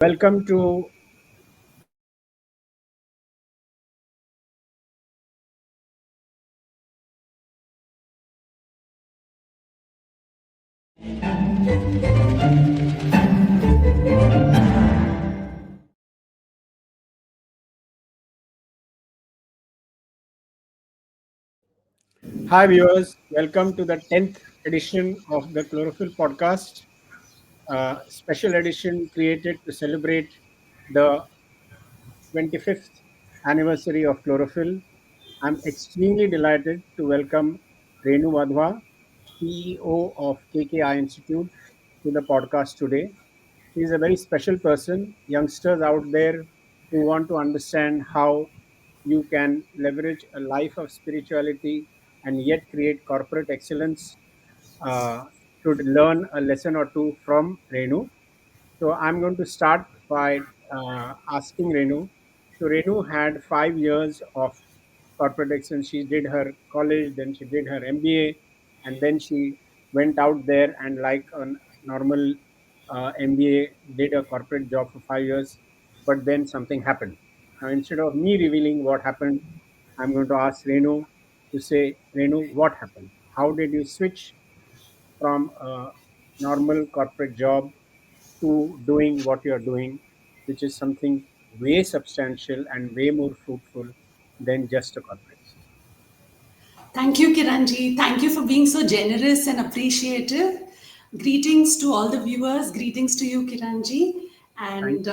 Welcome to Hi viewers, welcome to the 10th edition of the Chlorophyll podcast, special edition created to celebrate the 25th anniversary of Chlorophyll. I'm extremely delighted to welcome Renu Wadhwa, CEO of KKI Institute, to the podcast today. She is a very special person. Youngsters out there who want to understand how you can leverage a life of spirituality and yet create corporate excellence uh, should learn a lesson or two from Renu. So I'm going to start by asking Renu. So Renu had 5 years of corporate excellence. She did her college, then she did her MBA, and then she went out there and, like a normal MBA, did a corporate job for 5 years. But then something happened. Now, instead of me revealing what happened, I'm going to ask Renu to say, Renu, what happened? How did you switch from a normal corporate job to doing what you're doing, which is something way substantial and way more fruitful than just a corporate? Thank you, Kiranji. Thank you for being so generous and appreciative. Greetings to all the viewers. Greetings to you, Kiranji. Thank And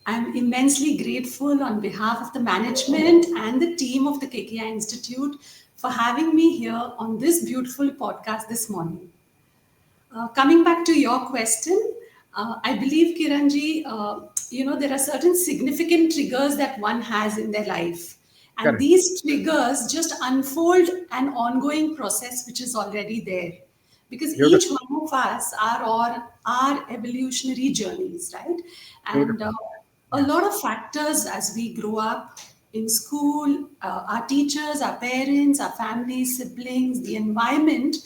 I'm immensely grateful on behalf of the management and the team of the KKI Institute for having me here on this beautiful podcast this morning. Coming back to your question, I believe, Kiranji, there are certain significant triggers that one has in their life. And Correct. these triggers just unfold an ongoing process which is already there. Because each Beautiful. one of us are on our evolutionary journeys, right? And Beautiful. a Yes. lot of factors as we grow up in school, our teachers, our parents, our families, siblings, the environment,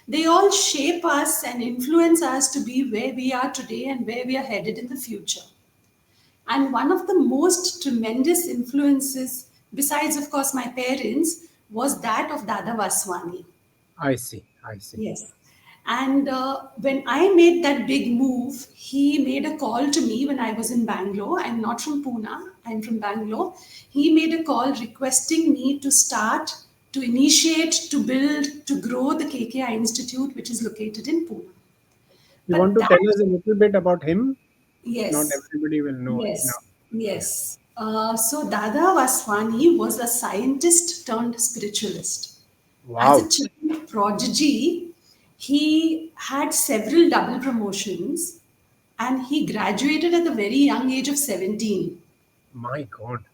they all shape us and influence us to be where we are today and where we are headed in the future. And one of the most tremendous influences, besides, of course, my parents, was that of Dada Vaswani. I see. I see. Yes. And when I made that big move, he made a call to me when I was in Bangalore. I'm not from Pune, I'm from Bangalore. He made a call requesting me to start, to initiate, to build, to grow the KKI Institute, which is located in Pune. You want But to tell that, us a little bit about him? Not yes, everybody will know enough. yes, Yeah. yes. So Dada Vaswani was a scientist turned spiritualist. As a Wow. child prodigy, he had several double promotions and he graduated at the very young age of 17. My God.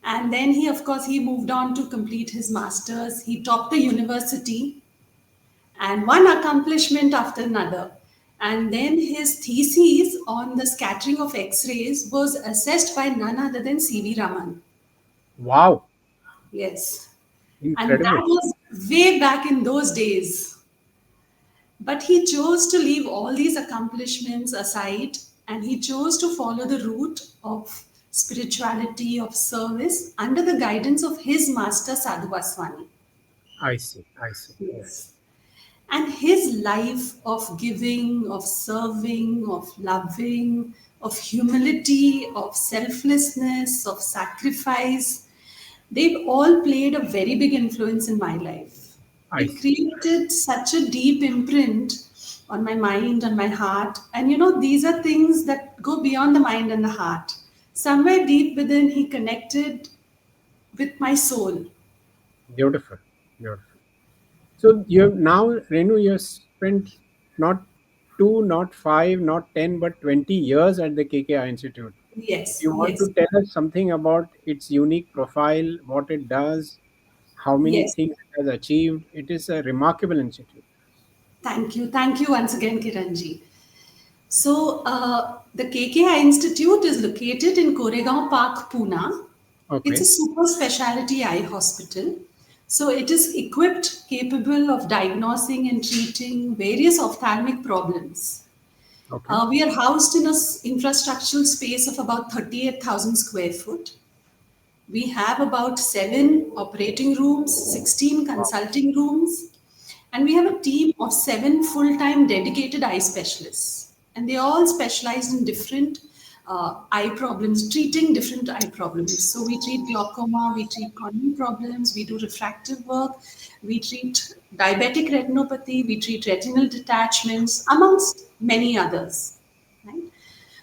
And then he, of course, he moved on to complete his master's. He topped the university and one accomplishment after another. And then his thesis on the scattering of X-rays was assessed by none other than C.V. Raman. Wow. Yes. And Incredible. that was way back in those days. But he chose to leave all these accomplishments aside and he chose to follow the route of spirituality, of service under the guidance of his master Sadhu Vaswani. I see. I see. Yes. And his life of giving, of serving, of loving, of humility, of selflessness, of sacrifice, they've all played a very big influence in my life. I It see. created such a deep imprint on my mind, on my heart. And these are things that go beyond the mind and the heart. Somewhere deep within, he connected with my soul. Beautiful. Beautiful. So you have now, Renu, you have spent not two, not five, not 10, but 20 years at the KKI Institute. Yes, You want yes, to tell us something about its unique profile, what it does, how many yes. things it has achieved? It is a remarkable institute. Thank you. Thank you once again, Kiranji. So, the KKI Institute is located in Koregaon Park, Pune. It's a Okay. super specialty eye hospital. So, it is equipped, capable of diagnosing and treating various ophthalmic problems. Okay. We are housed in a infrastructural space of about 38,000 square foot. We have about 7 operating rooms, 16 Wow. consulting rooms, and we have a team of 7 full-time dedicated eye specialists. And they all specialize in different eye problems, treating different eye problems. So we treat glaucoma, we treat corneal problems, we do refractive work, we treat diabetic retinopathy, we treat retinal detachments, amongst many others. Right?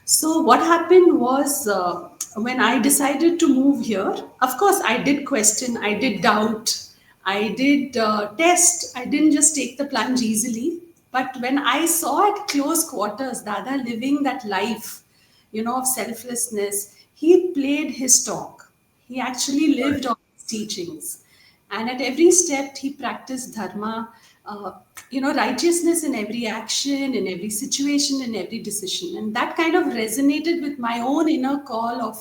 So what happened was when I decided to move here, of course, I did question, I did doubt, I did test. I didn't just take the plunge easily. But when I saw at close quarters Dada living that life, of selflessness, he played his talk. He actually Right. lived on his teachings. And at every step, he practiced dharma, righteousness in every action, in every situation, in every decision. And that kind of resonated with my own inner call of,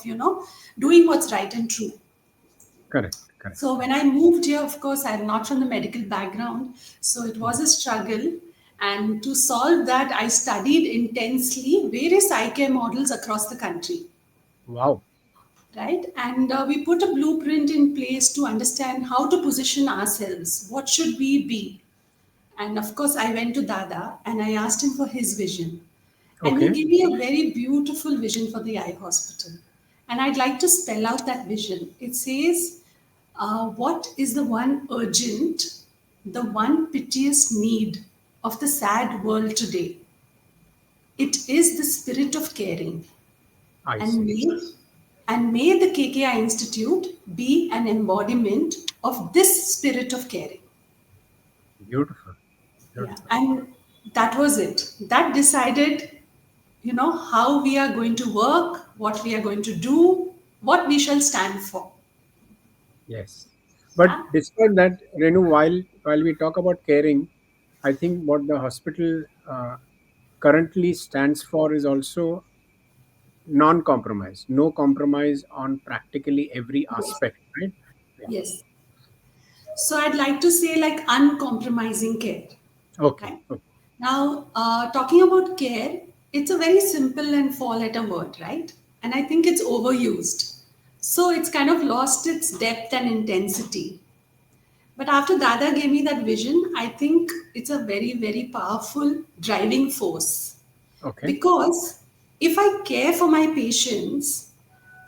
doing what's right and true. Correct. Correct. So when I moved here, of course, I'm not from the medical background, so it was a struggle. And to solve that, I studied intensely various eye care models across the country, Wow. right? And we put a blueprint in place to understand how to position ourselves. What should we be? And of course, I went to Dada and I asked him for his vision. And he Okay. gave me a very beautiful vision for the eye hospital. And I'd like to spell out that vision. It says, what is the one urgent, the one piteous need of the sad world today? It is the spirit of caring. I And see. may the KKI Institute be an embodiment of this spirit of caring. Beautiful. Yeah. Beautiful. And that was it. That decided, how we are going to work, what we are going to do, what we shall stand for. Yes. But Yeah. despite that, Renu, while we talk about caring, I think what the hospital currently stands for is also non-compromise, no compromise on practically every Yes. aspect, right? Yeah. Yes. So I'd like to say like uncompromising care. Okay. Right? Okay. Now, talking about care, it's a very simple and four letter word, right? And I think it's overused. So it's kind of lost its depth and intensity. But after Dada gave me that vision, I think it's a very, very powerful driving force. Okay. Because if I care for my patients,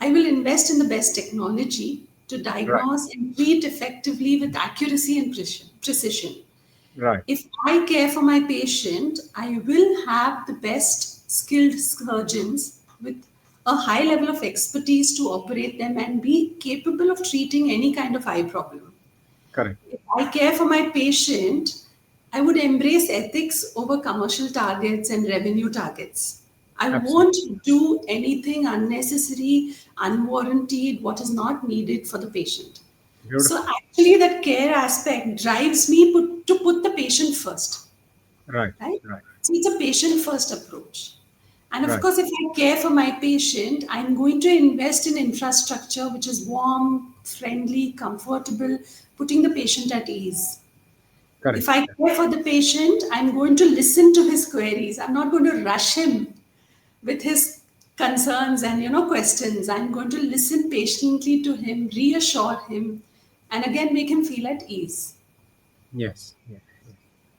I will invest in the best technology to Right. diagnose and treat effectively with accuracy and precision. Right. If I care for my patient, I will have the best skilled surgeons with a high level of expertise to operate them and be capable of treating any kind of eye problem. Correct. If I care for my patient, I would embrace ethics over commercial targets and revenue targets. I Absolutely. won't do anything unnecessary, unwarranted, what is not needed for the patient. So, Beautiful. actually, that care aspect drives me to put the patient first, Right. right? Right. So, it's a patient first approach. And of Right. course, if I care for my patient, I'm going to invest in infrastructure which is warm, friendly, comfortable, putting the patient at ease. If Correct. I care for the patient, I'm going to listen to his queries. I'm not going to rush him with his concerns and questions. I'm going to listen patiently to him, reassure him, and again make him feel at ease. Yes. Yes. Yes.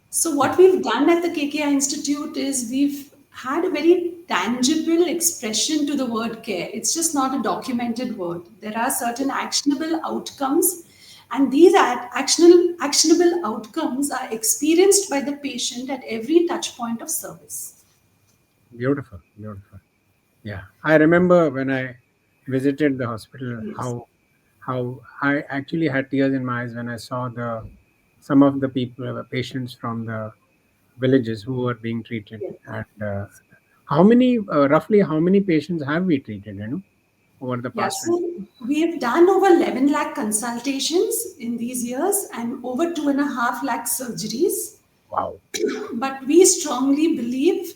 So, Yeah. what we've done at the KKI Institute is we've had a very tangible expression to the word care. It's just not a documented word. There are certain actionable outcomes, and these actionable outcomes are experienced by the patient at every touch point of service. Beautiful. Beautiful. Yeah. I remember when I visited the hospital, Yes. how I actually had tears in my eyes when I saw the some of the people, patients from the villages who were being treated, Yes. and how many, roughly, how many patients have we treated? Over the Yeah, past 20. so we have done over 11 lakh consultations in these years and over 2.5 lakh surgeries. Wow. But we strongly believe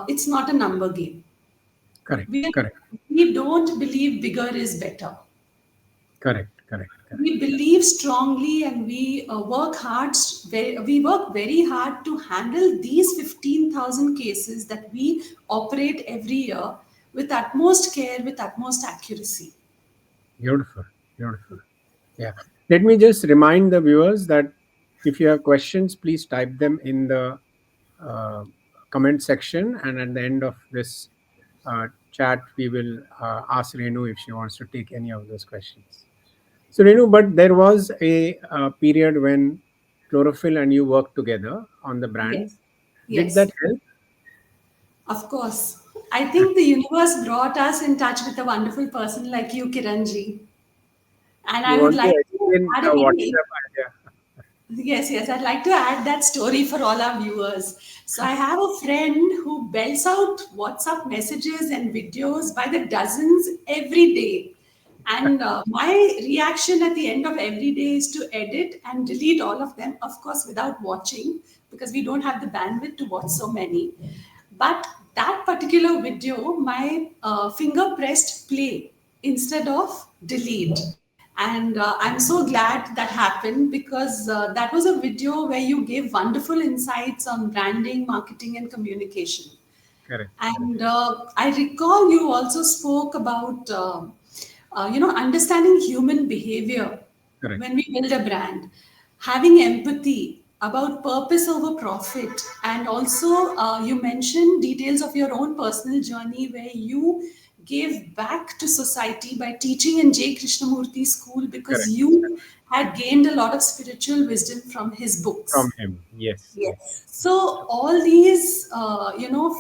it's not a number game. Correct. We, Correct. we don't believe bigger is better. Correct. Correct. Correct. We believe strongly and we work hard. We work very hard to handle these 15,000 cases that we operate every year with utmost care, with utmost accuracy. Beautiful. Beautiful. Yeah. Let me just remind the viewers that if you have questions, please type them in the uh, comment section, and at the end of this chat, we will ask Renu if she wants to take any of those questions. So, Renu, but there was a period when Chlorophyll and you worked together on the brand. Yes. Did that Yes. help? Of course. I think the universe brought us in touch with a wonderful person like you, Kiranji. And You I would want to like to explain add the a very WhatsApp idea? Yes, yes. I'd like to add that story for all our viewers. So I have a friend who belts out WhatsApp messages and videos by the dozens every day. And my reaction at the end of every day is to edit and delete all of them, of course, without watching, because we don't have the bandwidth to watch so many. But that particular video, my finger pressed play instead of delete. And I'm so glad that happened because that was a video where you gave wonderful insights on branding, marketing, and communication. Correct. And I recall you also spoke about, understanding human behavior Correct. when we build a brand, having empathy about purpose over profit, and also you mentioned details of your own personal journey where you gave back to society by teaching in J. Krishnamurti school because Correct. you had gained a lot of spiritual wisdom from his From books. him. Yes. Yes. Yes. So all these,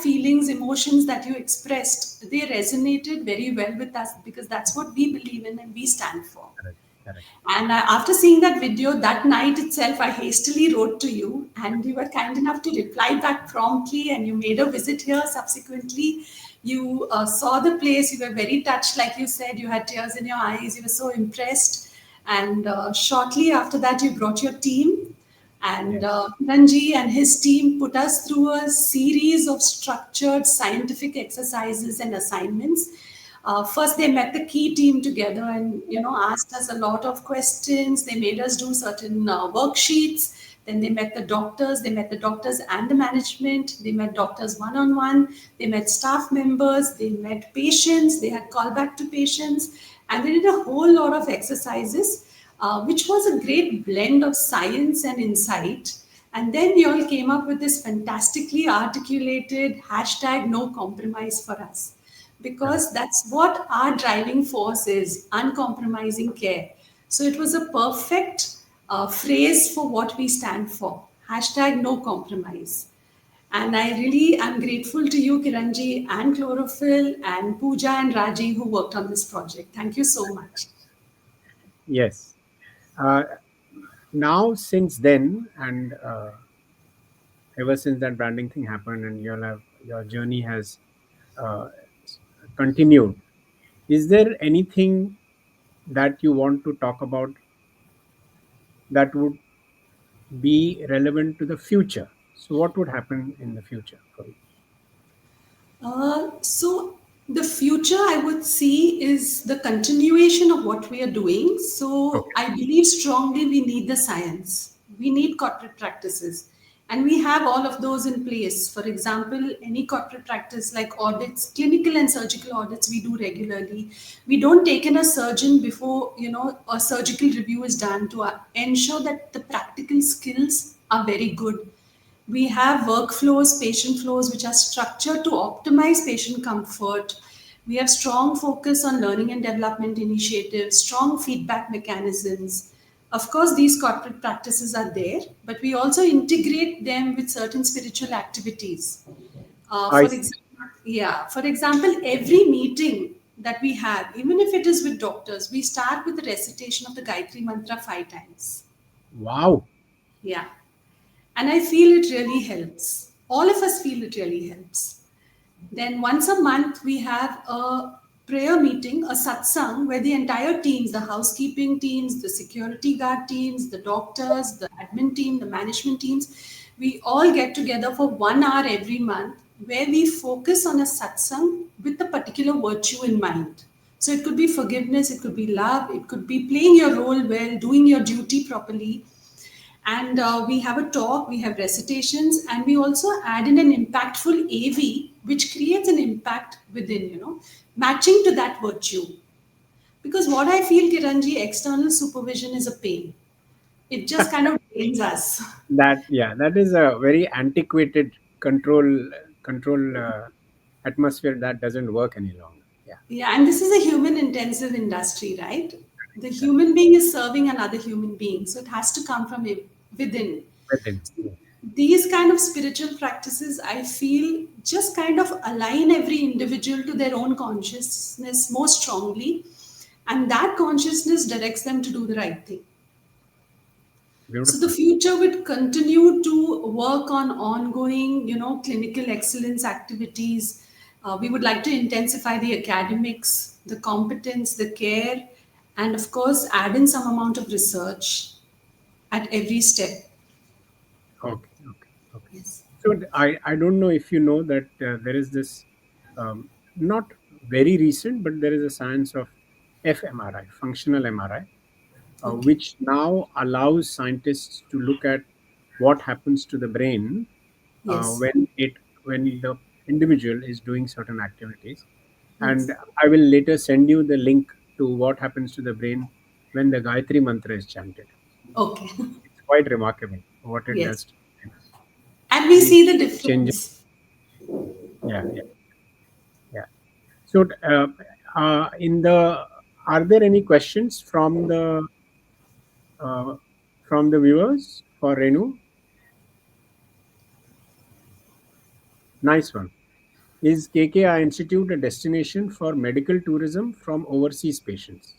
feelings, emotions that you expressed, they resonated very well with us because that's what we believe in and we stand for. Correct. Correct. And after seeing that video that night itself, I hastily wrote to you, and you were kind enough to reply back promptly. And you made a visit here subsequently. You saw the place, you were very touched, like you said, you had tears in your eyes, you were so impressed. And shortly after that, you brought your team. And Yes. Ranji and his team put us through a series of structured scientific exercises and assignments. First, they met the key team together and asked us a lot of questions. They made us do certain worksheets. Then they met the doctors. They met the doctors and the management. They met doctors one on one. They met staff members. They met patients. They had callback to patients, and they did a whole lot of exercises, which was a great blend of science and insight. And then you all came up with this fantastically articulated hashtag no compromise for us. Correct. Because that's what our driving force is, uncompromising care. So it was a perfect phrase for what we stand for. Hashtag no compromise. And I really am grateful to you, Kiranji, and Chlorophyll, and Pooja and Raji, who worked on this project. Thank you so much. Yes. Uh, Now, since then, and ever since that branding thing happened, and your journey has uh, continued, is there anything that you want to talk about that would be relevant to the future? So, what would happen in the future for you? So the future I would see is the continuation of what we are doing. So Okay. I believe strongly we need the science. We need corporate practices. And we have all of those in place. For example, any corporate practice like audits, clinical and surgical audits, we do regularly. We don't take in a surgeon before a surgical review is done to ensure that the practical skills are very good. We have workflows, patient flows, which are structured to optimize patient comfort. We have strong focus on learning and development initiatives, strong feedback mechanisms. Of course, these corporate practices are there, but we also integrate them with certain spiritual activities. I For see. example, yeah, for example, every meeting that we have, even if it is with doctors, we start with the recitation of the Gayatri mantra 5 times. Wow. Yeah. And I feel it really helps. All of us feel it really helps. Then once a month, we have a prayer meeting, a satsang, where the entire teams, the housekeeping teams, the security guard teams, the doctors, the admin team, the management teams, we all get together for 1 hour every month where we focus on a satsang with a particular virtue in mind. So it could be forgiveness, it could be love, it could be playing your role well, doing your duty properly. And we have a talk, we have recitations, and we also add in an impactful AV, which creates an impact within, matching to that virtue. Because what I feel, Kiranji, external supervision is a pain. It just kind of drains us. That, yeah, that is a very antiquated control atmosphere that doesn't work any longer. Yeah, Yeah, and this is a human intensive industry, right? The correct. human being is serving another human being, so it has to come from within. Within, yes. These kind of spiritual practices, I feel, just kind of align every individual to their own consciousness more strongly, and that consciousness directs them to do the right thing. So the Beautiful. future would continue to work on ongoing, clinical excellence activities. We would like to intensify the academics, the competence, the care, and of course, add in some amount of research at every step. Okay, okay, okay. Yes. So I don't know if you know that there is this, not very recent, but there is a science of fMRI, functional MRI, Okay. which now allows scientists to look at what happens to the brain Yes. when the individual is doing certain activities. And Yes. I will later send you the link to what happens to the brain when the Gayatri mantra is chanted. Okay. It's quite remarkable what it Yes. does to the brain. And we It see the changes. difference. Yeah, yeah, yeah. So, in the are there any questions uh, from the viewers for Renu? Nice one. Is KKI Institute a destination for medical tourism from overseas patients?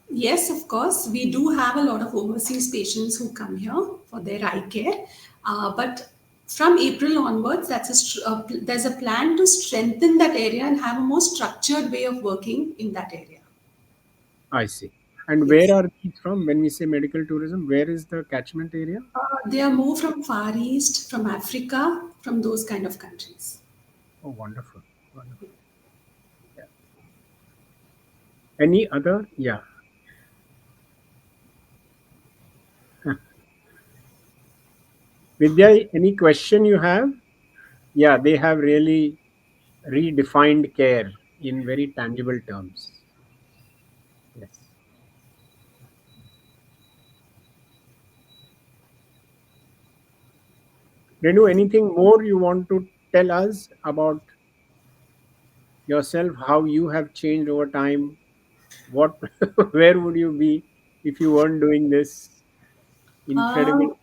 Yes, of course. We do have a lot of overseas patients who come here for their eye care. But from April onwards, there's a plan to strengthen that area and have a more structured way of working in that area. I see. And where Yes. are these from when we say medical tourism? Where is the catchment area? They are more from Far East, from Africa, from those kind of countries. Oh, wonderful. Wonderful. Yeah. Any other? Yeah. Vidya, any question you have? Yeah, they have really redefined care in very tangible terms. Yes. Renu, anything more you want to tell us about yourself, how you have changed over time? What, where would you be if you weren't doing this incredible Um, task?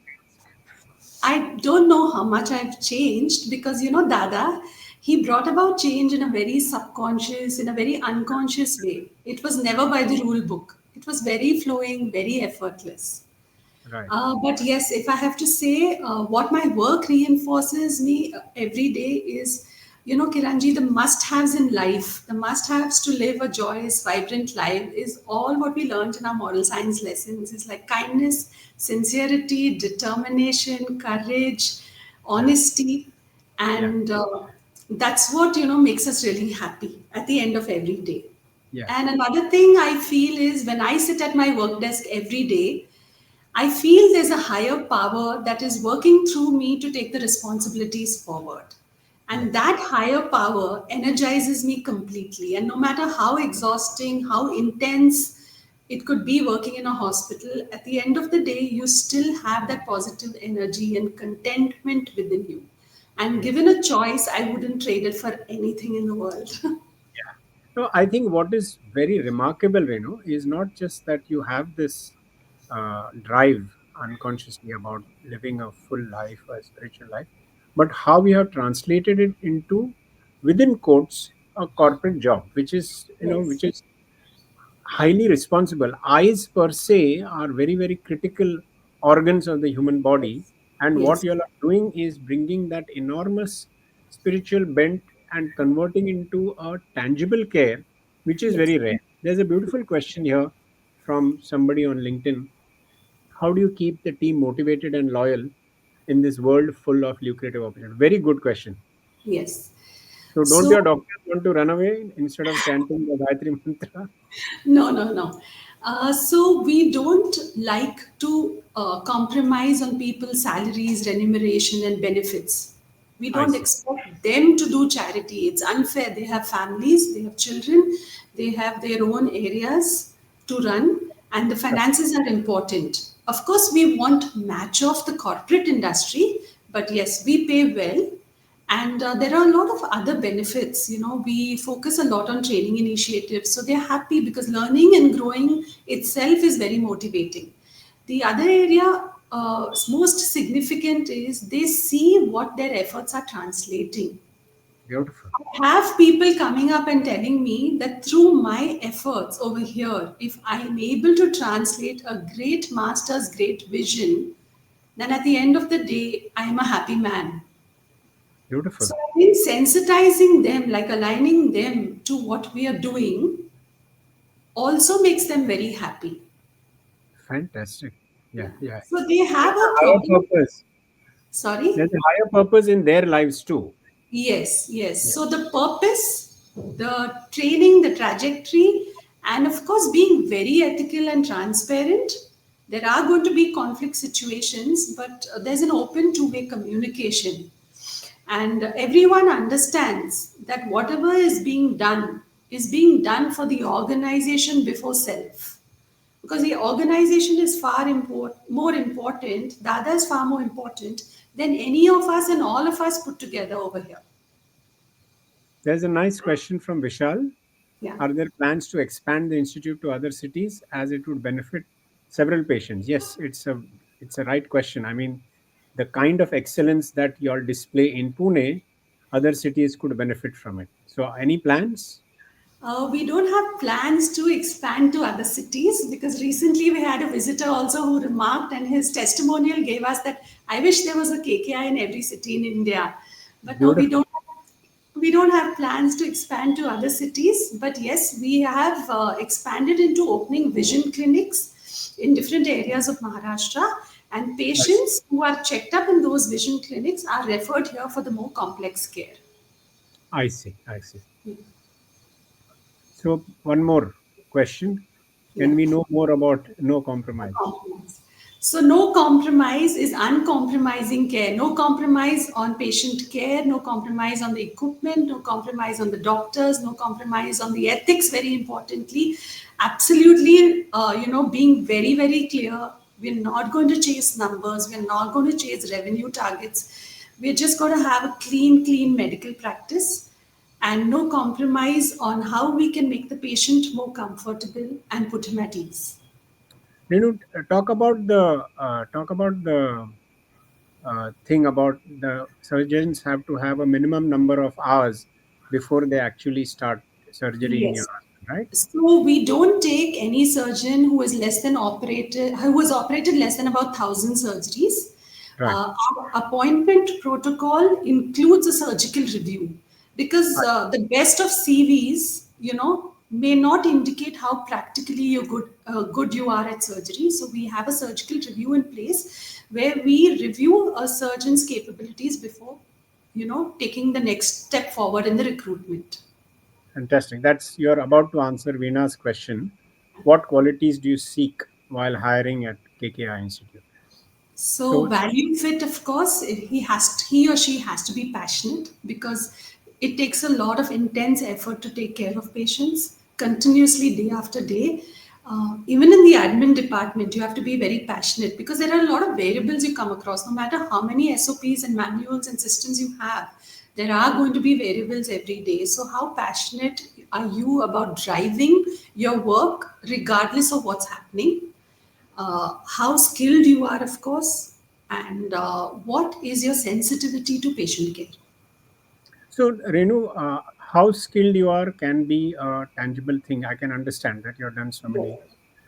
I don't know how much I've changed because, Dada, he brought about change in a very subconscious, in a very unconscious way. It was never by the rule book, it was very flowing, very effortless. Right. But yes, if I have to say what my work reinforces me every day is, Kiranji, the must haves in life, the must haves to live a joyous, vibrant life is all what we learned in our moral science lessons. It's like kindness, sincerity, determination, courage, Yeah. honesty, Yeah. and that's what, makes us really happy at the end of every day. Yeah. And another thing I feel is when I sit at my work desk every day, I feel there's a higher power that is working through me to take the responsibilities forward. And Yes. that higher power energizes me completely. And no matter how exhausting, how intense it could be working in a hospital, at the end of the day, you still have that positive energy and contentment within you. And Yes. given a choice, I wouldn't trade it for anything in the world. Yeah. No, I think what is very remarkable, Renu, is not just that you have this drive unconsciously about living a full life, a spiritual life, but how you have translated it into, within quotes, a corporate job, which is, Yes, which is highly responsible. Eyes per se are very, very critical organs of the human body. And what yes, you are doing is bringing that enormous spiritual bent and converting into a tangible care, which is yes. very rare. There's a beautiful question here from somebody on LinkedIn. How do you keep the team motivated and loyal in this world full of lucrative opportunities? Very good question. Yes. So don't your So doctors want to run away instead of chanting the Gayatri mantra? no, no, no. So we don't like to compromise on people's salaries, remuneration, and benefits. We I don't see. expect them to do charity. It's unfair. They have families, they have children, they have their own areas to run, and the finances are important. Of course, we want match of the corporate industry, but yes, we pay well, and there are a lot of other benefits. We focus a lot on training initiatives, so they're happy because learning and growing itself is very motivating. The other area, most significant, is they see what their efforts are translating. Beautiful. I have people coming up and telling me that through my efforts over here, if I am able to translate a great master's great vision, then at the end of the day, I am a happy man. Beautiful. So I think sensitizing them, like aligning them to what we are doing, also makes them very happy. Fantastic. Yeah. Yeah, yeah. So they There's have a a higher problem. purpose. Sorry? There's a higher purpose in their lives too. Yes, yes. Yeah. So the purpose, the training, the trajectory, and of course being very ethical and transparent. There are going to be conflict situations, but there's an open two-way communication. And everyone understands that whatever is being done for the organization before self, because the organization is more important, Dada is far more important than any of us and all of us put together over here. There's a nice question from Vishal. Yeah. Are there plans to expand the institute to other cities as it would benefit several patients? Yes, it's a right question. I mean, the kind of excellence that you all display in Pune, other cities could benefit from it. So, any plans? We don't have plans to expand to other cities because recently we had a visitor also who remarked, and his testimonial gave us that I wish there was a KKI in every city in India. But no, we Beautiful. don't. We don't have plans to expand to other cities. But yes, we have expanded into opening vision clinics in different areas of Maharashtra, and I see. patients who are checked up in those vision clinics are referred here for the more complex care. I see. I see. So, one more question. Can Yeah. we know more about no compromise? Compromise. So, no compromise is uncompromising care. No compromise on patient care, no compromise on the equipment, no compromise on the doctors, no compromise on the ethics, very importantly. Absolutely, being very, very clear. We're not going to chase numbers, we're not going to chase revenue targets. We're just going to have a clean medical practice and no compromise on how we can make the patient more comfortable and put him at ease. Renu, talk about the thing about the surgeons have to have a minimum number of hours before they actually start surgery in your Yes. hospital, right? So we don't take any surgeon who has operated less than about 1,000 surgeries. Right. Our appointment protocol includes a surgical review because the best of CVs, may not indicate how practically good you are at surgery. So we have a surgical review in place where we review a surgeon's capabilities before, taking the next step forward in the recruitment. Fantastic. That's you're about to answer Veena's question. What qualities do you seek while hiring at KKI Institute? So So, value fit, of course, he or she has to be passionate because it takes a lot of intense effort to take care of patients continuously day after day. Even in the admin department, you have to be very passionate because there are a lot of variables you come across. No matter how many SOPs and manuals and systems you have, there are going to be variables every day. So, how passionate are you about driving your work regardless of what's happening? How skilled you are, of course, and what is your sensitivity to patient care. Renu, how skilled you are can be a tangible thing. I can understand that you've done so many.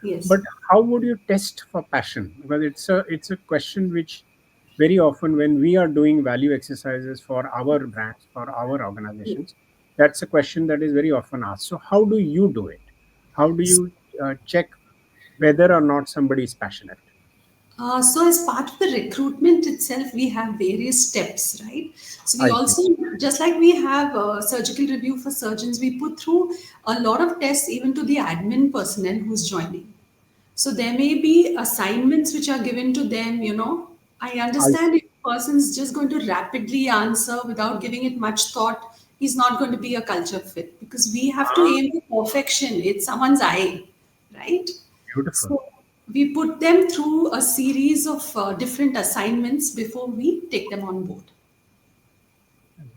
Yes. But how would you test for passion? Because it's a question which very often when we are doing value exercises for our brands, for our Yes. organizations, that's a question that is very often asked. So how do you do it? How do you check whether or not somebody is passionate? So, as part of the recruitment itself, we have various steps, right? So, we I see. also, just like we have a surgical review for surgeons, we put through a lot of tests even to the admin personnel who's joining. So, there may be assignments which are given to them, you know. I I understand if a person's just going to rapidly answer without giving it much thought, he's not going to be a culture fit because we have to ah, aim for perfection. It's someone's eye, right? beautiful, So we put them through a series of different assignments before we take them on board.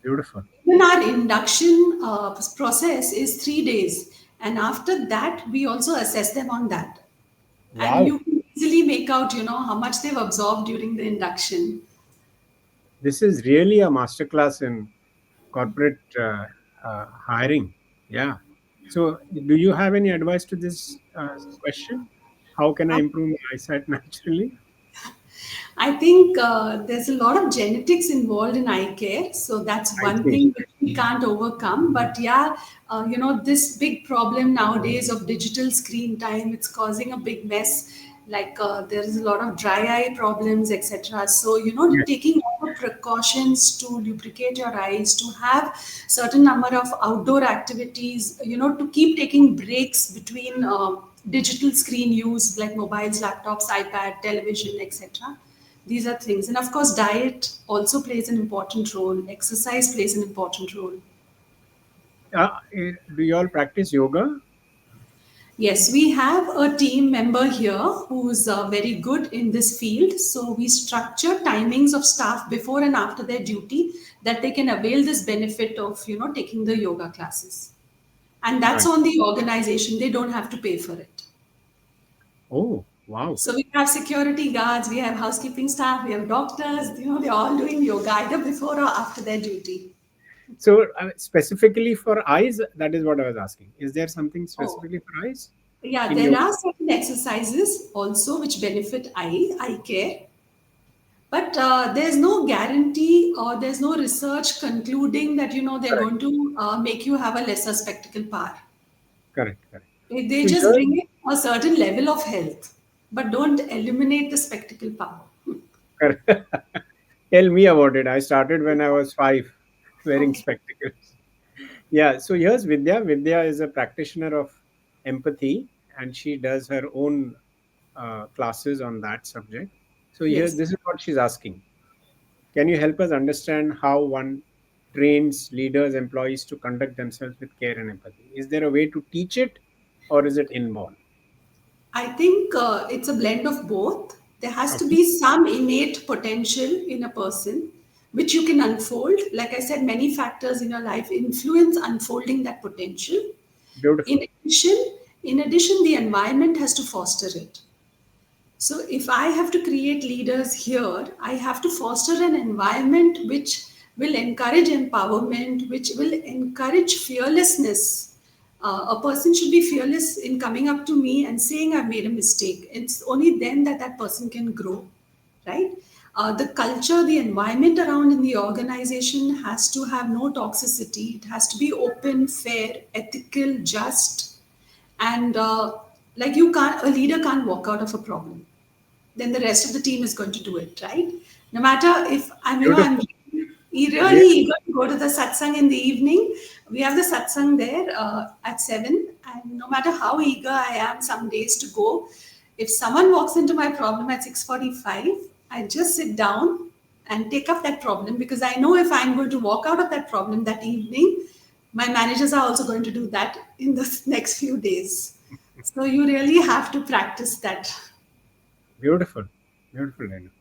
beautiful. Even our induction process is 3 days, and after that, we also assess them on that. And Wow, you can easily make out, you know, how much they've absorbed during the induction. this is really a masterclass in corporate hiring. Yeah. So, do you have any advice to this question? How can I improve my eyesight naturally? I think there's a lot of genetics involved in eye care, so that's I one see. thing which we can't overcome. But yeah, you know, this big problem nowadays of digital screen time, it's causing a big mess. Like there is a lot of dry eye problems, etc. So you know, Yes. taking all the precautions to lubricate your eyes, to have certain number of outdoor activities, you know, to keep taking breaks between digital screen use like mobiles, laptops, iPad, television, etc. These are things. And of course, diet also plays an important role, exercise plays an important role. Do you all practice yoga? Yes, we have a team member here who's very good in this field. So we structure timings of staff before and after their duty that they can avail this benefit of, you know, taking the yoga classes. And that's Right. on the organization. They don't have to pay for it. Oh, wow. So we have security guards, we have housekeeping staff, we have doctors, you know, they're all doing yoga either before or after their duty. So, specifically for eyes, that is what I was asking. Is there something Oh, specifically for eyes yeah, in there yoga? are certain exercises also which benefit eye care, but there's no guarantee or there's no research concluding that you know they're Correct. going to make you have a lesser spectacle power. Correct. Correct. They So just here, bring in a certain level of health, but don't eliminate the spectacle power. correct. Tell me about it. I started when I was 5, wearing Okay. spectacles. Yeah. So here's Vidya. Vidya is a practitioner of empathy, and she does her own classes on that subject. So here, Yes. this is what she's asking. Can you help us understand how one trains leaders, employees to conduct themselves with care and empathy? Is there a way to teach it, or is it inborn? I think it's a blend of both. There has to Okay. be some innate potential in a person, which you can unfold. Like I said, many factors in your life influence unfolding that potential. Beautiful. In addition, in addition, the environment has to foster it. So if I have to create leaders here, I have to foster an environment which will encourage empowerment, which will encourage fearlessness. A person should be fearless in coming up to me and saying I've made a mistake. It's only then that that person can grow, right? The culture, the environment around in the organization has to have no toxicity. It has to be open, fair, ethical, just, and like you can't, a leader can't walk out of a problem, then the rest of the team is going to do it, right? No matter if I'm, you know, I'm Beautiful. really Really. eager to go to the satsang in the evening. We have the satsang there at 7, and no matter how eager I am some days to go, if someone walks into my problem at 6:45, I just sit down and take up that problem because I know if I'm going to walk out of that problem that evening, my managers are also going to do that in the next few days. So you really have to practice that. Beautiful. Beautiful, Renu.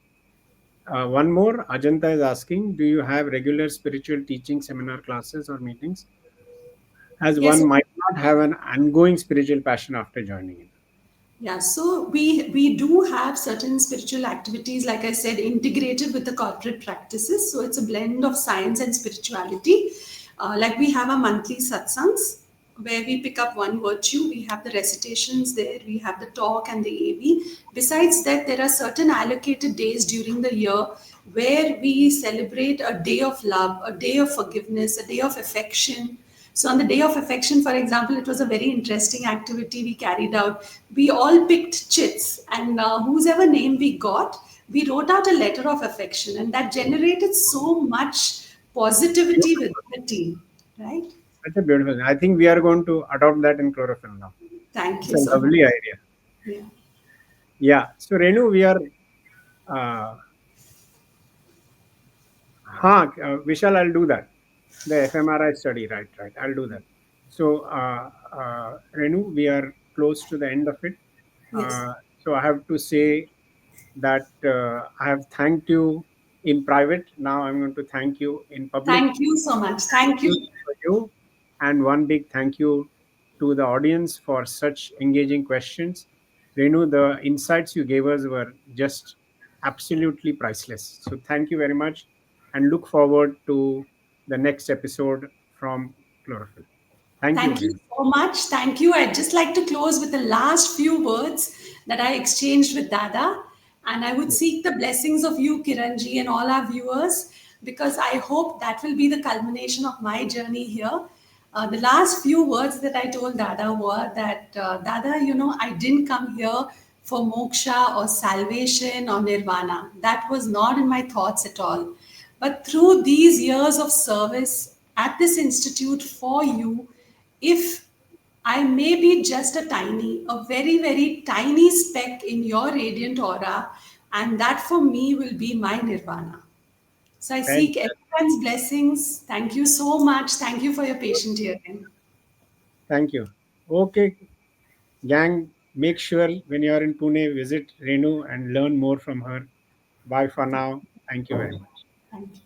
One more. Ajanta is asking, do you have regular spiritual teaching seminar classes or meetings? As Yes. one might not have an ongoing spiritual passion after joining in. Yeah, so we do have certain spiritual activities, like I said, integrated with the corporate practices. So it's a blend of science and spirituality. Like we have a monthly satsangs where we pick up one virtue. We have the recitations there. We have the talk and the AV. Besides that, there are certain allocated days during the year where we celebrate a day of love, a day of forgiveness, a day of affection. So, on the day of affection, for example, it was a very interesting activity we carried out. We all picked chits, and whose ever name we got, we wrote out a letter of affection, and that generated so much positivity within the team, right? Such a beautiful thing. I think we are going to adopt that in chlorophyll now. Thank It's you a so much. lovely idea. Yeah. Yeah. So Renu, we are. Uh, Vishal, I'll do that. The fMRI study, right, right. I'll do that. So, Renu, we are close to the end of it. Yes. So I have to say that I have thanked you in private. Now I'm going to thank you in public. Thank you so much. Thank You you. for you, and one big thank you to the audience for such engaging questions. Renu, the insights you gave us were just absolutely priceless. So thank you very much, and look forward to the next episode from Chlorophyll. Thank you, Thank you Renu. so much. Thank you. I'd just like to close with the last few words that I exchanged with Dada. And I would seek the blessings of you, Kiranji, and all our viewers, because I hope that will be the culmination of my journey here. The last few words that I told Dada were that, Dada, I didn't come here for moksha or salvation or nirvana. That was not in my thoughts at all. But through these years of service at this institute for you, if I may be just a very, very tiny speck in your radiant aura, and that for me will be my nirvana. So I seek Fantastic. everyone's blessings. Thank you so much. Thank you for your patient hearing. Thank you. Okay, gang, make sure when you are in Pune, visit Renu and learn more from her. Bye for now. Thank you very much. Thank you.